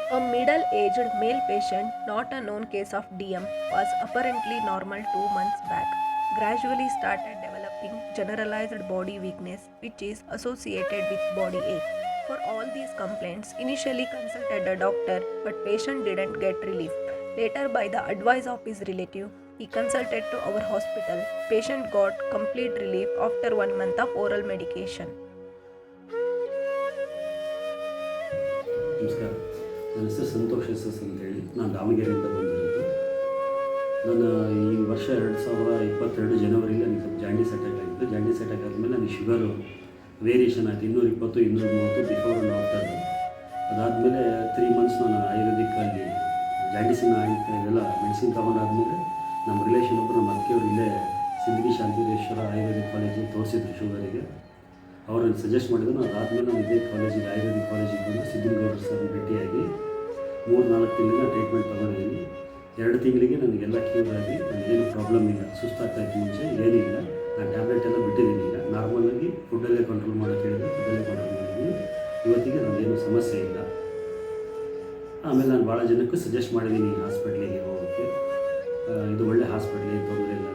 A middle-aged male patient, not a known case of DM, was apparently normal 2 months back. Gradually started developing generalized body weakness, which is associated with body ache. For all these complaints, initially consulted a doctor, but patient didn't get relief. Later, by the advice of his relative, he consulted to our hospital. Patient got complete relief after 1 month of oral medication. ನಮಸ್ಕಾರ. ನನ್ನ ಹೆಸರು ಸಂತೋಷ್ ಅಂತೇಳಿ ನಾನು ದಾವಣಗೆರೆಯಿಂದ ಬಂದಿರೋದು. ನಾನು ಈ ವರ್ಷ 2022 ಜನವರಿಲಿ ನನಗೆ ಸ್ವಲ್ಪ ಜಾಂಡೀಸ್ ಅಟ್ಯಾಕ್ ಆಗಿತ್ತು. ಜಾಂಡೀಸ್ ಅಟ್ಯಾಕ್ ಆದಮೇಲೆ ನನಗೆ ಶುಗರು ವೇರಿಯೇಷನ್ ಆಯಿತು, 220 230 ಬಿಫೋರ್ ಆ್ಯಂಡ್ ಆಫ್ಟರ್. ಅದಾದಮೇಲೆ 3 ಮಂತ್ಸ್ ನಾನು ಆಯುರ್ವೇದಿಕ್ಕಲ್ಲಿ ಜಾಂಡೀಸಿನ ಇದೆಲ್ಲ ಮೆಡಿಸಿನ್ ತೊಗೊಂಡಾದ್ಮೇಲೆ ನಮ್ಮ ರಿಲೇಷನ್ ಒಬ್ಬರು ನಮ್ಮ ಅತ್ತಿಗೆಯವರು ಇಲ್ಲೇ ಸಿಂದಗಿ ಶಾಂತಿರೇಶ್ವರ ಆಯುರ್ವೇದಿಕ್ ಕಾಲೇಜಿಗೆ ತೋರಿಸಿದ್ರು ಶುಗರಿಗೆ. ಅವ್ರನ್ನ ಸಜೆಸ್ಟ್ ಮಾಡಿದ್ರು. ಅದಾದಮೇಲೆ ನಾನು ಇದೇ ಕಾಲೇಜಿಗೆ ಆಯುರ್ವೇದಿಕ್ ಕಾಲೇಜಿಗೆ ಬಂದು ಸಿದ್ಧಗೌಡರು ಸರ್ ಭೇಟಿಯಾಗಿ 3-4 ತಿಂಗಳಿಂದ ಟ್ರೀಟ್ಮೆಂಟ್ ತೊಗೊಂಡಿದ್ದೀನಿ. 2 ತಿಂಗಳಿಗೆ ನನಗೆಲ್ಲ ಕ್ಯೂರ್ ಆಗಿ ನನಗೇನು ಪ್ರಾಬ್ಲಮ್ ಇಲ್ಲ. ಸುಸ್ತಾಗ್ತಾಯಿತ್ತು ಮುಂಚೆ, ಏನಿಲ್ಲ. ನಾನು ಟ್ಯಾಬ್ಲೆಟ್ ಎಲ್ಲ ಬಿಟ್ಟಿದ್ದೀನಿ. ಈಗ ನಾರ್ಮಲಾಗಿ ಫುಡ್ಡಲ್ಲೇ ಕಂಟ್ರೋಲ್ ಮಾಡೋಕ್ಕೆ ಹೇಳಿದ್ರೆ ಫುಡ್ಡಲ್ಲೇ ಕಂಟ್ರೋಲ್ ಮಾಡಿದ್ದೀನಿ. ಇವತ್ತಿಗೆ ನನಗೇನು ಸಮಸ್ಯೆ ಇಲ್ಲ. ಆಮೇಲೆ ನಾನು ಭಾಳ ಜನಕ್ಕೂ ಸಜೆಸ್ಟ್ ಮಾಡಿದ್ದೀನಿ ಈ ಹಾಸ್ಪಿಟ್ಲಿಗೆ ಹೋಗೋಕ್ಕೆ. ಇದು ಒಳ್ಳೆ ಹಾಸ್ಪಿಟ್ಲಿಗೆ ತೊಂದರೆ ಇಲ್ಲ.